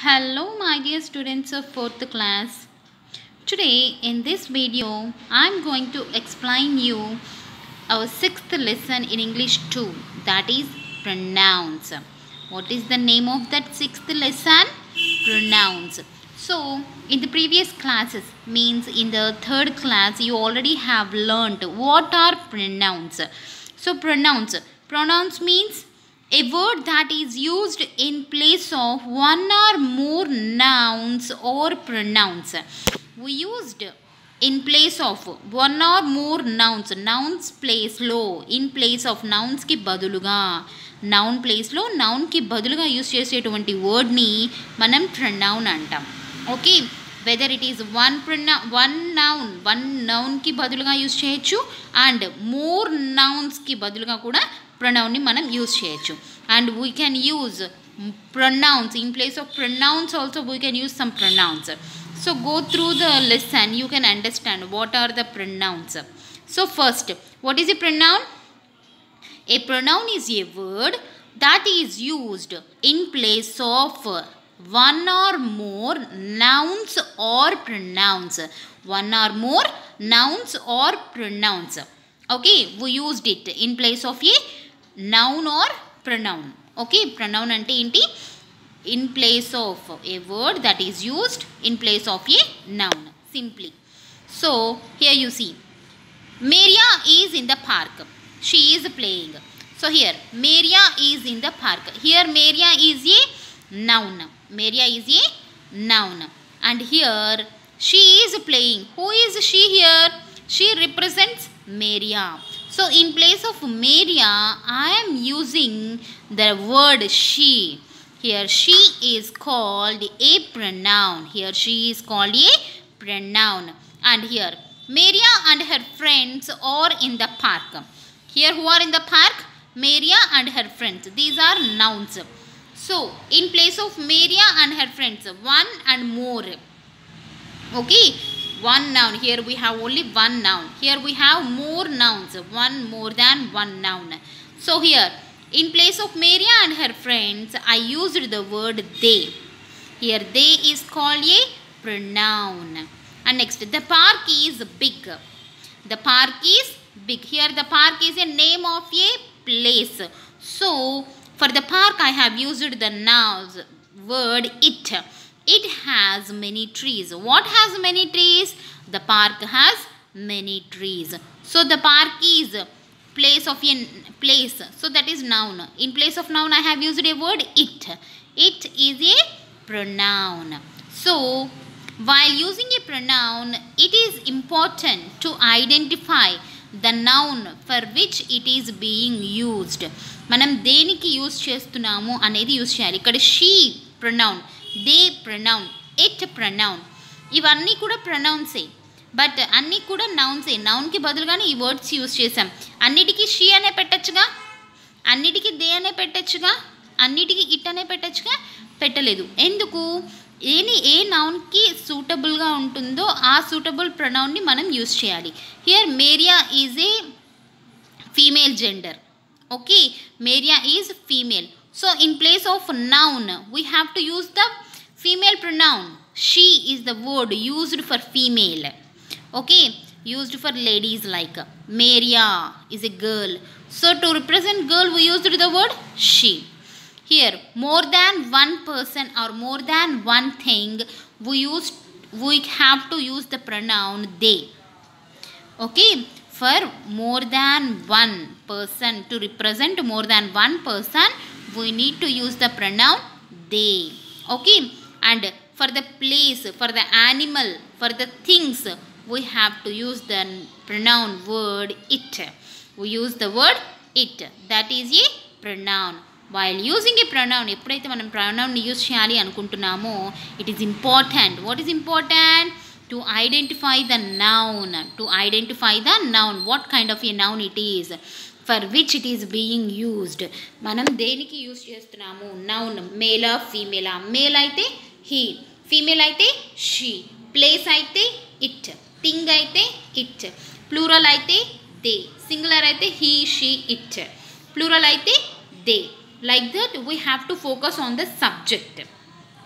Hello my dear students of 4th class. Today in this video I am going to explain you our 6th lesson in English 2, that is pronouns. What is the name of that 6th lesson? Pronouns. So in the previous classes, means in the 3rd class, you already have learnt what are pronouns. So pronouns means a word that is used in place of one or more nouns or pronouns. We used in place of one or more nouns place lo in place of nouns ki baduluga, noun place lo noun ki baduluga use చేసేటువంటి word ni మనం pronoun అంటాం. Okay, whether it is one noun కి బదులుగా use చేయొచ్చు and more nouns కి బదులుగా కూడా pronoun ని మనం యూస్ చేయొచ్చు. And we can use pronouns in place of pronouns also. We can use some pronouns. So go through the lesson, you can understand what are the pronouns. So first, what is a pronoun? A pronoun is a word that is used in place of one or more nouns or pronouns. One or more nouns or pronouns. Okay, we used it in place of a noun or pronoun. Okay, pronoun ante enti? In place of a word that is used in place of a noun, simply. So here you see, Maria is in the park. She is playing. So here Maria is in the park. Here Maria is a noun. Maria is a noun. And here she is playing. Who is she here? She represents Maria. So in place of Maria, I am using the word she. Here she is called a pronoun. Here she is called a pronoun. And here Maria and her friends are in the park. Here who are in the park? Maria and her friends. These are nouns. So in place of Maria and her friends, one and more. Okay, one noun. Here we have only one noun. Here we have more nouns, one more than one noun. So here in place of Maria and her friends, I used the word they. Here they is called a pronoun. And next, the park is big. The park is big. Here the park is a name of a place. So for the park I have used the noun word it. It has many trees. What has many trees? The park has many trees. So the park is place of a place. So that is noun. In place of noun I have used a word it. It is a pronoun. So while using a pronoun, it is important to identify the noun for which it is being used. మనం దేనికి use చేస్తున్నాము అనేది use చేయాలి. ఇక్కడ she pronoun, they pronoun, it pronoun, ఇవన్నీ కూడా ప్రొనౌన్సే. But అన్నీ కూడా నౌన్సే. నౌన్కి బదులుగానే ఈ వర్డ్స్ యూజ్ చేసాం. అన్నిటికీ షీ అనే పెట్టచ్చుగా, అన్నిటికీ దే అనే పెట్టచ్చుగా, అన్నిటికీ ఇట్ అనే పెట్టచ్చుగా, పెట్టలేదు. ఎందుకు? ఏ నౌన్కి సూటబుల్గా ఉంటుందో ఆ సూటబుల్ ప్రొనౌన్ని మనం యూజ్ చేయాలి. Here Maria is a female gender. Okay, Maria is female. So in place of noun we have to use the female pronoun. She is the word used for female. Okay, used for ladies, like Maria is a girl. So to represent girl we used the word she. Here more than one person or more than one thing we have to use the pronoun they. Okay, for more than one person, to represent more than one person, we need to use the pronoun they. Okay, and for the place, for the animal, for the things, we have to use the pronoun word it. We use the word it. That is a pronoun. While using a pronoun, ఎప్పుడైతే మనం pronoun ని use చేయాలి అనుకుంటున్నామో, it is important. What is important? To identify the noun. To identify the noun. What kind of a noun it is, for which it is being used. మనం దేనికి use చేస్తున్నాము? noun. మేలా ఫీమేలా? Male అయితే he, female అయితే she, place అయితే it, thing అయితే it, plural అయితే they, singular అయితే హీ షీ ఇట్, ప్లూరల్ అయితే they. Like that we have to focus on the subject.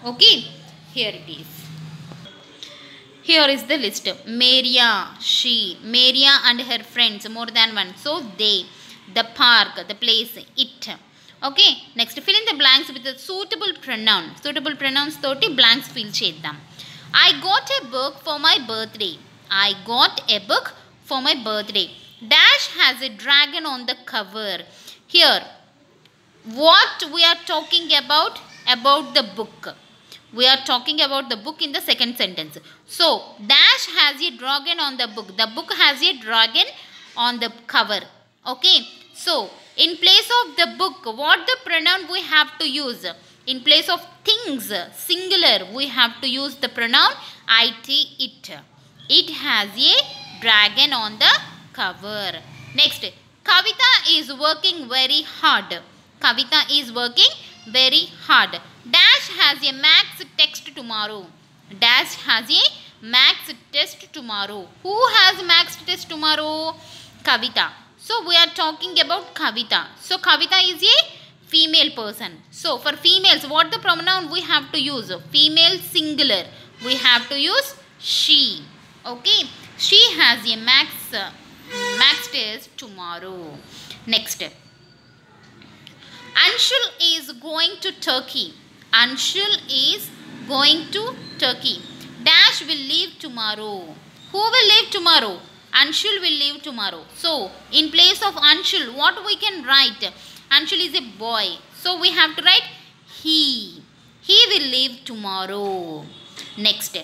Okay, here it is. Here is the list. Maria, she. Maria and her friends, more than one. So they. The park, the place, it. Okay, next fill in the blanks with a suitable pronoun. Suitable pronouns 30 blanks fill cheddam. I got a book for my birthday. I got a book for my birthday. Dash has a dragon on the cover. Here, what we are talking about the book. We are talking about the book in the second sentence. So, Dash has a dragon on the book. The book has a dragon on the cover. Okay. So, in place of the book, what the pronoun we have to use? In place of things, singular, we have to use the pronoun it, it. It has a dragon on the cover. Next, Kavita is working very hard. Kavita is working very hard. Dash has a maths test tomorrow. Dash has a maths test tomorrow. Who has maths test tomorrow? Kavita. So we are talking about Kavita. So Kavita is a female person. So for females, what the pronoun we have to use? Female singular. We have to use she. Okay. She has a maths test tomorrow. Next. Anshul is going to Turkey. Anshul is going to Turkey. Dash will leave tomorrow. Who will leave tomorrow? Anshul will leave tomorrow. So, in place of Anshul, what we can write? Anshul is a boy. So, we have to write he. He will leave tomorrow. Next.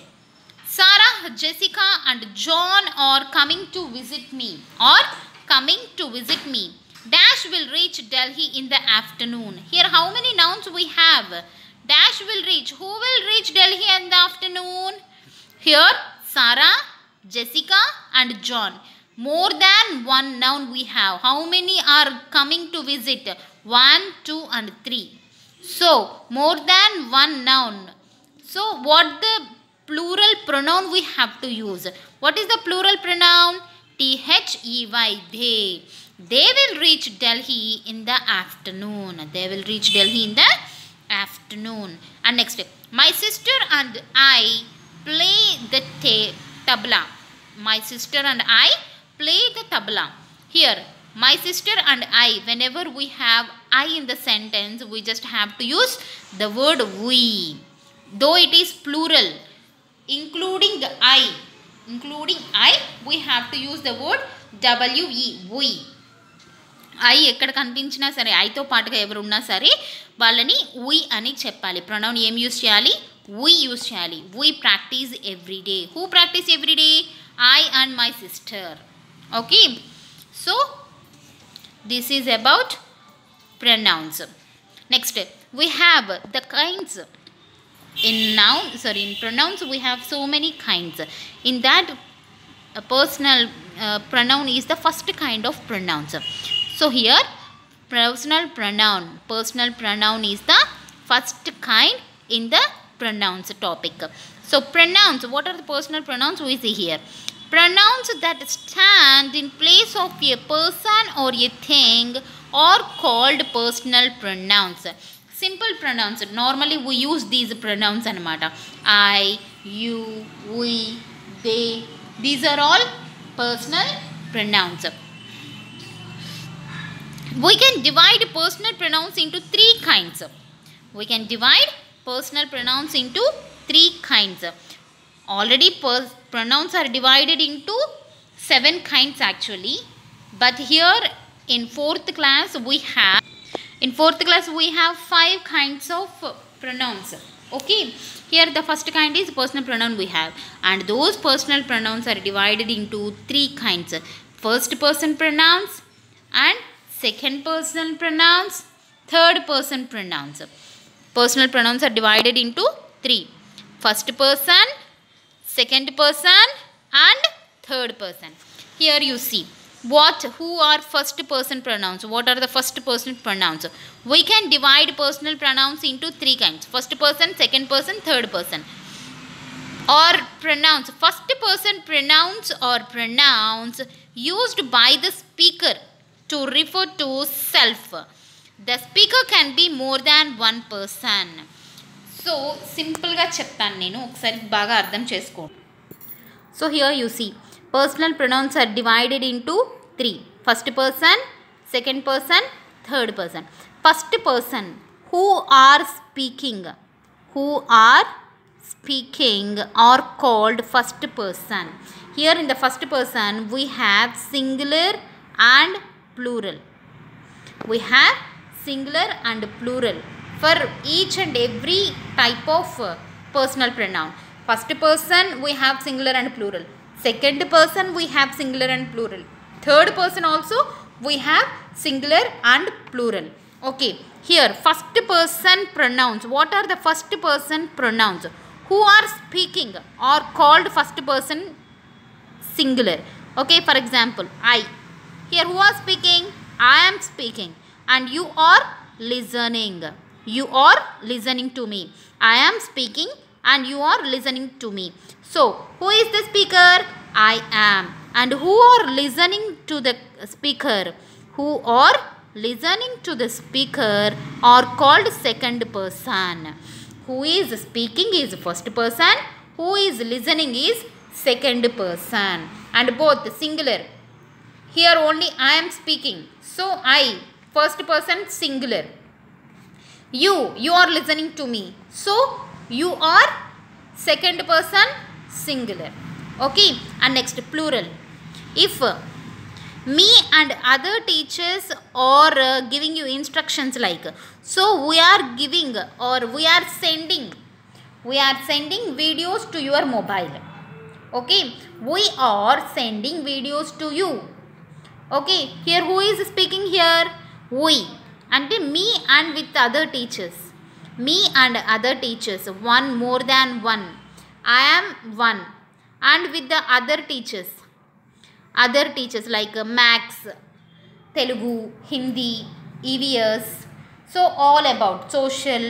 Sarah, Jessica and John are coming to visit me. Or coming to visit me. Dash will reach Delhi in the afternoon. Here how many nouns we have? Dash will reach. Who will reach Delhi in the afternoon? Here Sarah, Jessica and John. More than one noun we have. How many are coming to visit? 1, 2 and 3. So more than one noun. So what the plural pronoun we have to use? What is the plural pronoun? T-H-E-Y, they. They will reach Delhi in the afternoon. They will reach Delhi in the afternoon. And next, my sister and I play the tabla. My sister and I play the tabla. Here, my sister and I, whenever we have I in the sentence, we just have to use the word we. Though it is plural, including I, we have to use the word we. We. I ఎక్కడ కనిపించినా సరే ఐతో పాటుగా ఎవరు ఉన్నా సరే వాళ్ళని we అని చెప్పాలి. ప్రొనౌన్ ఏం యూస్ చేయాలి? we యూస్ చేయాలి. we practice every day. Who practice every day? I and my sister. Okay. So this is about pronouns. Next we have the kinds. In pronouns we have so many kinds. In that a personal pronoun is the first kind of pronouns. So here personal pronoun is the first kind in the pronouns topic. So pronouns, what are the personal pronouns we see here? Pronouns that stand in place of a person or a thing are called personal pronouns. Simple pronouns, normally we use these pronouns anamata. I, you, we, they. These are all personal pronouns. We can divide personal pronouns into 3 kinds. We can divide personal pronouns into 3 kinds. Already pronouns are divided into 7 kinds actually. But here in 4th class we have 5 kinds of pronouns. Okay. Here the first kind is personal pronoun we have. And those personal pronouns are divided into 3 kinds. First person pronouns and second person pronouns, third person pronouns. Personal pronouns are divided into 3. First person, second person and third person. Here you see who are first person pronouns. What are the first person pronouns? We can divide personal pronouns into 3 kinds. First person, second person, third person. Or pronouns. First person pronouns or pronouns used by the speaker to refer to self. The speaker can be more than one person. So సింపుల్గా చెప్తాను నేను, ఒకసారి బాగా అర్థం చేసుకోండి. So here you see personal pronouns are divided into 3. First person, second person, third person. First person who are speaking are called first person. Here in the first person we have singular and plural. We have singular and plural for each and every type of personal pronoun. First person we have singular and plural. Second person we have singular and plural. Third person also we have singular and plural. Okay, here first person pronouns. What are the first person pronouns? Who are speaking are called first person singular. Okay, for example, I. Here who are speaking? I am speaking and you are listening. You are listening to me. I am speaking and you are listening to me. So who is the speaker? I am. And who are listening to the speaker? Who are listening to the speaker are called second person. Who is speaking is first person. Who is listening is second person. And both singular. Here only I am speaking. So I, first person singular. You are listening to me. So you are second person singular. Okay, and next plural. If me and other teachers are giving you instructions like, so we are giving or we are sending videos to your mobile. Okay, we are sending videos to you. Okay, here who is speaking here? We. And me and with other teachers. Me and other teachers. One, more than one. I am one. And with the other teachers. Other teachers like Max, Telugu, Hindi, EVS. So all about social.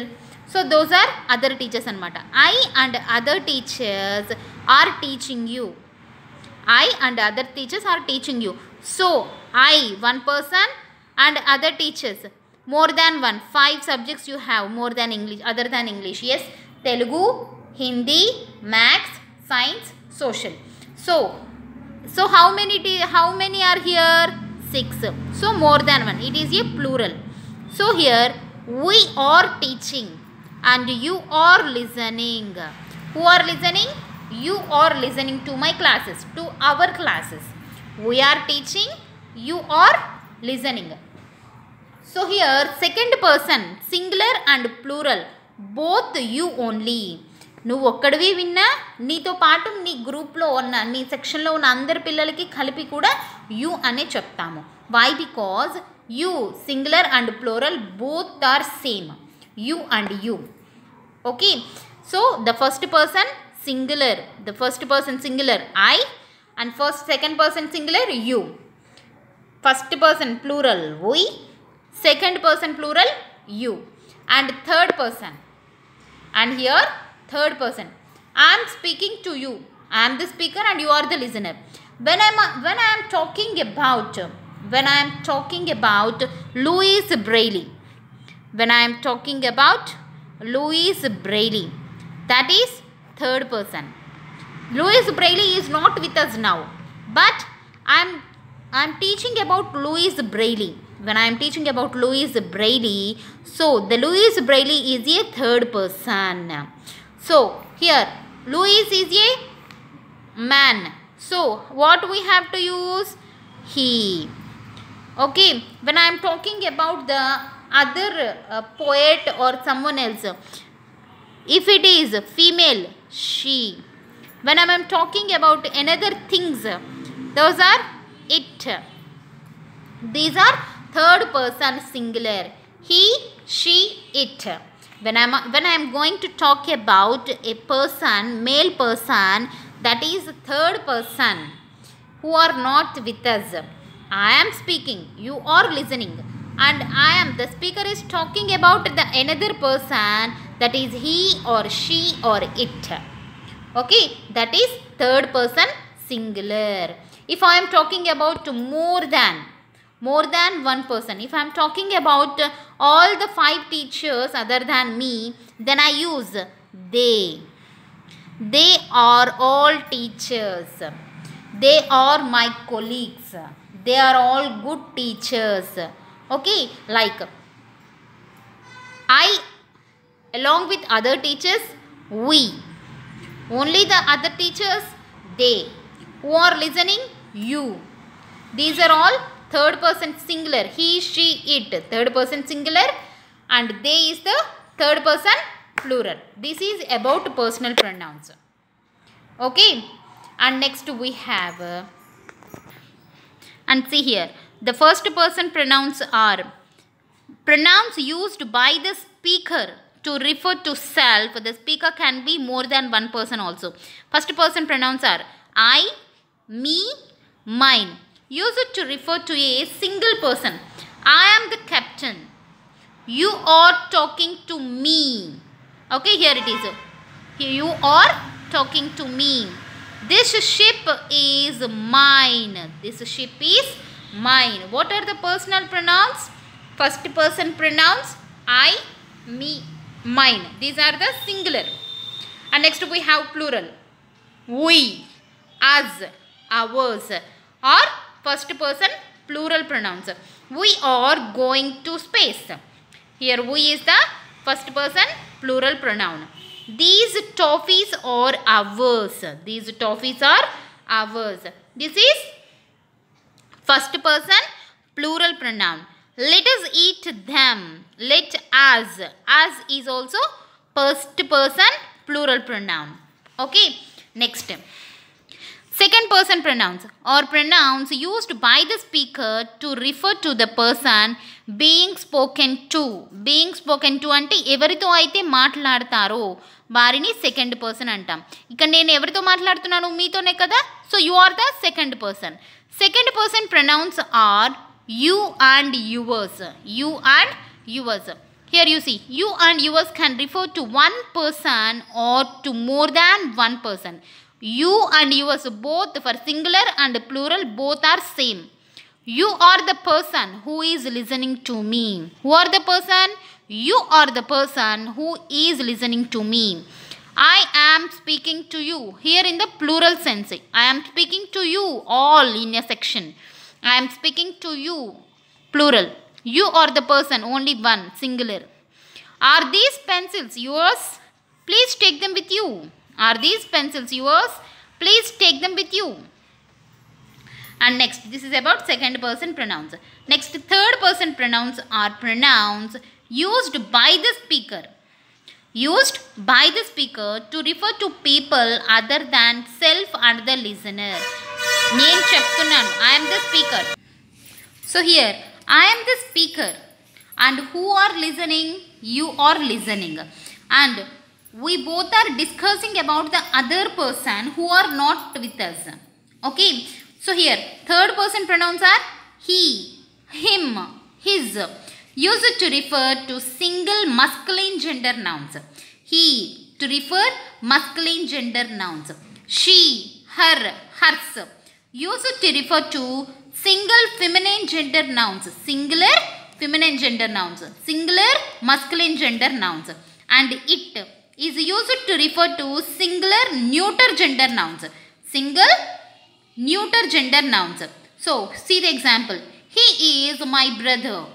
So those are other teachers anamata. I and other teachers are teaching you. I and other teachers are teaching you. So I, one person, and other teachers, more than one. 5 subjects you have more than English, other than English. Yes, Telugu, Hindi, Max, Science, Social. So how many are here? 6. So more than one. It is a plural. So here we are teaching and you are listening. Who are listening? You are listening to my classes, to our classes. We are teaching, you are listening. So here second person singular and plural, both you only. నువ్వు ఒక్కడివి విన్నా నీతో పాటు నీ గ్రూప్లో ఉన్న నీ సెక్షన్లో ఉన్న అందరి పిల్లలకి కలిపి కూడా యూ అనే చెప్తాము. Why? Because you singular and plural both are same. You and you. Okay, so the first person singular, the first person singular I and second person singular you. First person plural we, second person plural you, and third person. And here third person, I am speaking to you. I am the speaker and you are the listener. When I am talking about Louis Braille, when I am talking about Louis Braille, that is third person. Louis Braille is not with us now, but I am teaching about Louis Braille. When I am teaching about Louis Braille, so the Louis Braille is a third person. So here Louis is a man. So what we have to use? He. Okay, when I am talking about the other poet or someone else, if it is female, she. When I am talking about another things, those are it. These are third person singular. He, she, it. When I am going to talk about a person, male person, that is third person who are not with us. I am speaking, you are listening, and the speaker is talking about the another person, that is he or she or it. Okay, that is third person singular. If I am talking about more than more than one person. If I am talking about all the 5 teachers other than me, then I use they. They are all teachers. They are my colleagues. They are all good teachers. Okay, like I along with other teachers, we. Only the other teachers, they. Who are listening? You. These are all third person singular. He, she, it. Third person singular. And they is the third person plural. This is about personal pronouns. Okay. And next we have. And see here. The first person pronouns are pronouns used by the speaker to refer to self. The speaker can be more than one person also. First person pronouns are I, me, mine. Use it to refer to a single person. I am the captain. You are talking to me. Okay, here it is. Here you are talking to me. This ship is mine. This ship is mine. What are the personal pronouns? First person pronouns I, me, mine. These are the singular. And next we have plural. We, us, ours are first person plural pronouns. We are going to space. Here we is the first person plural pronoun. These toffees are ours. These toffees are ours. This is first person plural pronoun. Let us eat them. Let us. Us is also first person plural pronoun. Okay. Next. Second person pronouns or pronouns used by the speaker to refer to the person being spoken to. Being spoken to అంటే ఎవరితో అయితే మాట్లాడతారో వారిని second person అంటాం. ఇక్కడ నేను ఎవరితో మాట్లాడుతున్నాను? మీతోనే కదా. So you are the second person. Second person pronouns are you and yours. You and yours. Here you see, you and yours can refer to one person or to more than one person. You and yours both for singular and plural both are same. You are the person who is listening to me. Who are the person? You are the person who is listening to me. I am speaking to you. Here in the plural sense. I am speaking to you all in a section. I am speaking to you, plural. You are the person, only one, singular. Are these pencils yours? Please take them with you. Are these pencils yours? Please take them with you. And next, this is about second person pronouns. Next, third person pronouns are pronouns used by the speaker. Used by the speaker to refer to people other than self and the listener. నేను చెప్తున్నాను, I am the speaker. So here, I am the speaker. And who are listening? You are listening. And we both are discussing about the other person who are not with us. Okay. So here, third person pronouns are he, him, his. Use it to refer to single masculine gender nouns. He, to refer masculine gender nouns. She, her, hers. Use it to refer to single feminine gender nouns. Singular feminine gender nouns. Singular masculine gender nouns. And it is used to refer to singular neuter gender nouns. Single neuter gender nouns. So, see the example. He is my brother.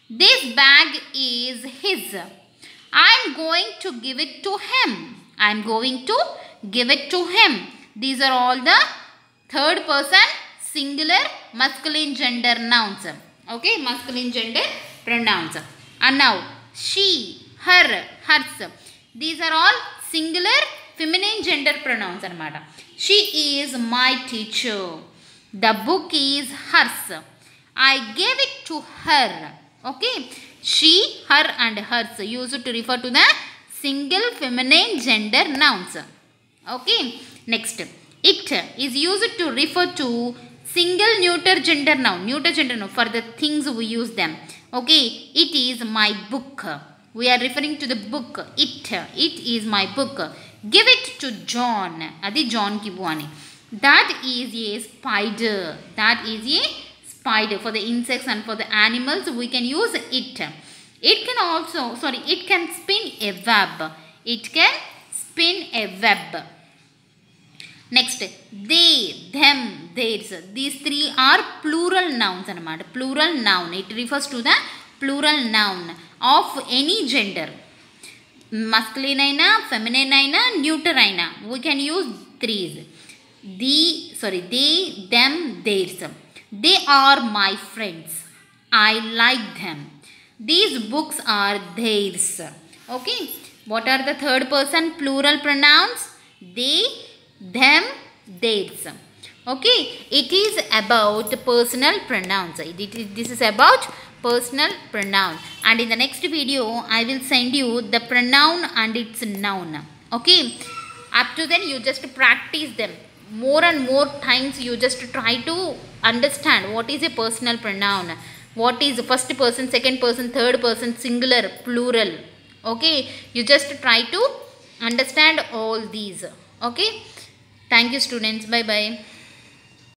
This bag is his. I am going to give it to him. I am going to give it to him. These are all the third person singular masculine gender nouns. Okay, masculine gender pronouns. And now she, her, hers. These are all singular feminine gender pronouns anamata. She is my teacher. The book is hers. I gave it to her. Okay, she, her and hers used to refer to the single feminine gender nouns. Okay, next. It is used to refer to single neuter gender noun. Neuter gender noun for the things we use them. Okay. It is my book. We are referring to the book. It is my book. Give it to John. Adi John ki buani. That is a spider. That is a spider. For the insects and for the animals, we can use it. It can also, it can spin a web. It can spin a web. Next, they, them, theirs. These three are plural nouns. Plural noun. It refers to the plural noun of any gender. Masculine aina, feminine aina, neuter aina. We can use threes. They, them, theirs. They are my friends. I like them. These books are theirs. Okay. What are the third person plural pronouns? They, them, theirs. Okay. It is about personal pronouns. This is about personal pronoun. And in the next video, I will send you the pronoun and its noun. Okay. Up to then, you just practice them. More and more times, you just try to understand what is a personal pronoun. What is first person, second person, third person, singular, plural. Okay. You just try to understand all these. Okay. Thank you, students. Bye bye.